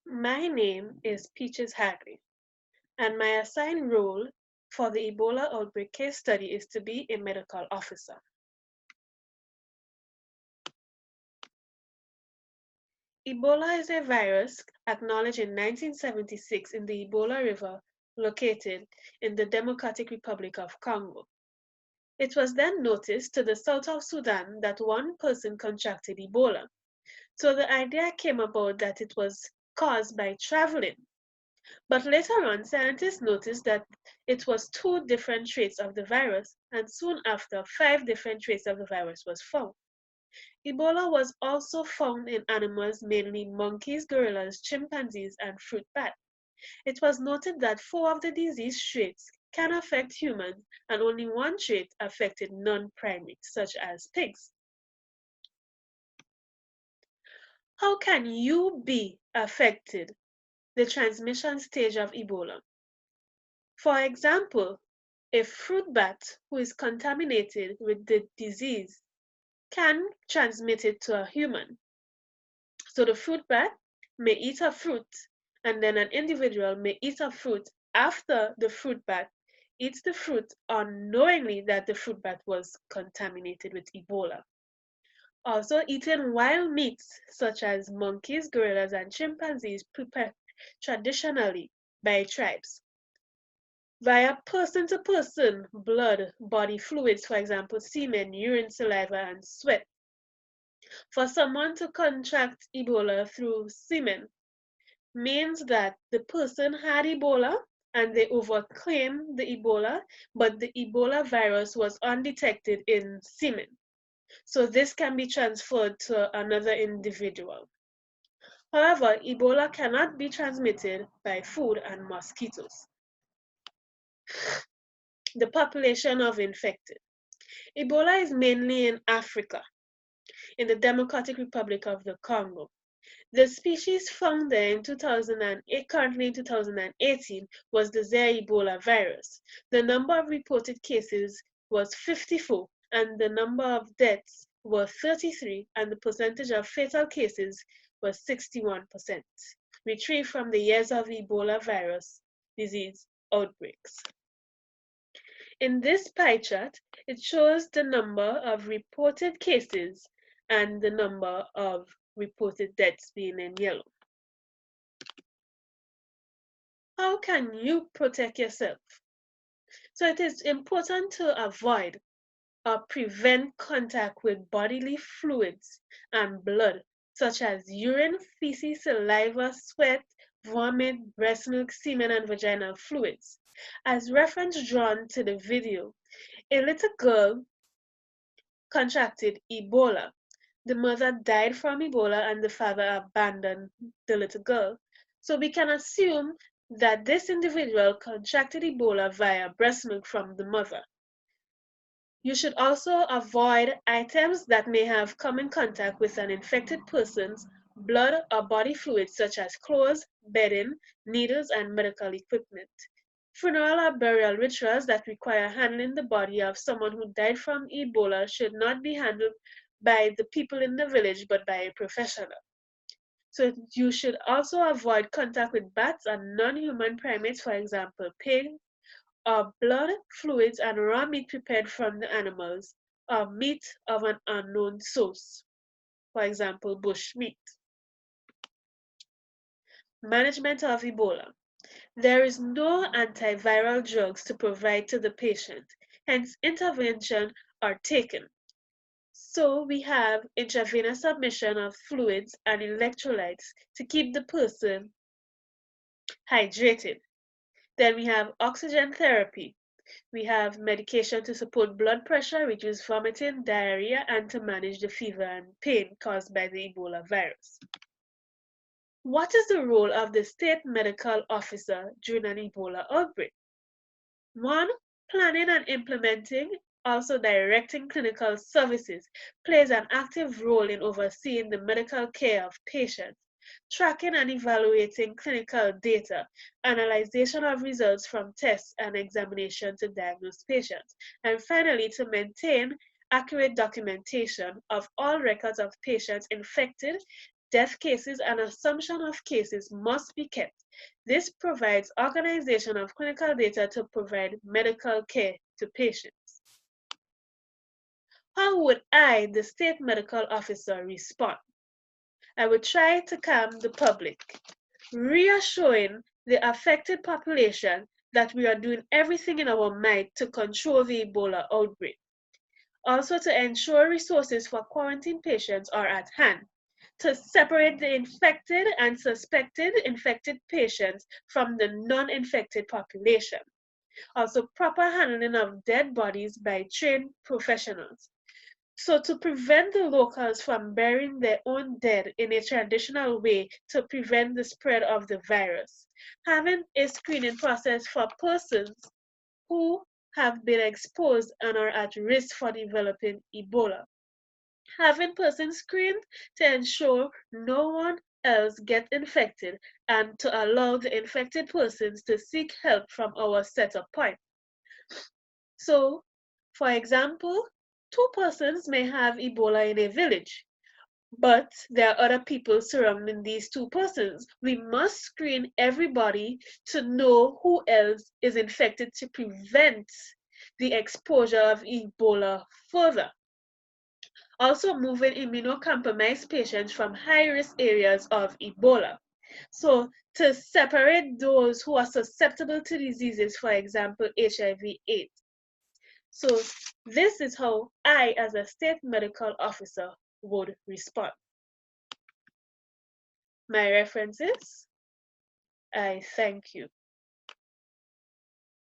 My name is Peaches Hagley, and my assigned role for the Ebola outbreak case study is to be a medical officer. Ebola is a virus acknowledged in 1976 in the Ebola River located in the Democratic Republic of Congo. It was then noticed to the south of Sudan that one person contracted Ebola, so the idea came about that it was caused by traveling. But later on, scientists noticed that it was two different traits of the virus, and soon after, five different traits of the virus was found. Ebola was also found in animals, mainly monkeys, gorillas, chimpanzees, and fruit bats. It was noted that four of the disease traits can affect humans, and only one trait affected non-primates, such as pigs. How can you be affected the transmission stage of Ebola? For example, a fruit bat who is contaminated with the disease can transmit it to a human. So the fruit bat may eat a fruit, and then an individual may eat a fruit after the fruit bat eats the fruit, unknowingly that the fruit bat was contaminated with Ebola. Also, eating wild meats such as monkeys, gorillas, and chimpanzees prepared traditionally by tribes via person to person blood, body fluids, for example, semen, urine, saliva, and sweat. For someone to contract Ebola through semen means that the person had Ebola and they overcame the Ebola, but the Ebola virus was undetected in semen. So this can be transferred to another individual. However, Ebola cannot be transmitted by food and mosquitoes. The population of infected. Ebola is mainly in Africa, in the Democratic Republic of the Congo. The species found there in 2008, currently in 2018, was the Zaire Ebola virus. The number of reported cases was 54, and the number of deaths were 33, and the percentage of fatal cases was 61%, retrieved from the years of Ebola virus disease outbreaks. In this pie chart, it shows the number of reported cases and the number of reported deaths being in yellow. How can you protect yourself? So it is important to avoid or prevent contact with bodily fluids and blood, such as urine, feces, saliva, sweat, vomit, breast milk, semen, and vaginal fluids. As reference drawn to the video, a little girl contracted Ebola. The mother died from Ebola and the father abandoned the little girl. So we can assume that this individual contracted Ebola via breast milk from the mother. You should also avoid items that may have come in contact with an infected person's blood or body fluids such as clothes, bedding, needles, and medical equipment. Funeral or burial rituals that require handling the body of someone who died from Ebola should not be handled by the people in the village but by a professional. So you should also avoid contact with bats and non-human primates, for example, pigs, or blood, fluids, and raw meat prepared from the animals, or meat of an unknown source, for example, bush meat. Management of Ebola. There is no antiviral drugs to provide to the patient, hence intervention are taken. So we have intravenous submission of fluids and electrolytes to keep the person hydrated. Then we have oxygen therapy. We have medication to support blood pressure, reduce vomiting, diarrhea, and to manage the fever and pain caused by the Ebola virus. What is the role of the state medical officer during an Ebola outbreak? One, planning and implementing, also directing clinical services, plays an active role in overseeing the medical care of patients, tracking and evaluating clinical data, analyzation of results from tests and examination to diagnose patients, and finally to maintain accurate documentation of all records of patients infected, death cases and assumption of cases must be kept. This provides organization of clinical data to provide medical care to patients. How would I, the state medical officer, respond? I would try to calm the public, reassuring the affected population that we are doing everything in our might to control the Ebola outbreak. Also, to ensure resources for quarantine patients are at hand, to separate the infected and suspected infected patients from the non-infected population. Also, proper handling of dead bodies by trained professionals. So to prevent the locals from burying their own dead in a traditional way to prevent the spread of the virus, having a screening process for persons who have been exposed and are at risk for developing Ebola. Having persons screened to ensure no one else gets infected and to allow the infected persons to seek help from our setup point. So, for example, two persons may have Ebola in a village, but there are other people surrounding these two persons. We must screen everybody to know who else is infected to prevent the exposure of Ebola further. Also, moving immunocompromised patients from high-risk areas of Ebola. So, to separate those who are susceptible to diseases, for example, HIV/AIDS. So this is how I, as a state medical officer, would respond. My references, I thank you.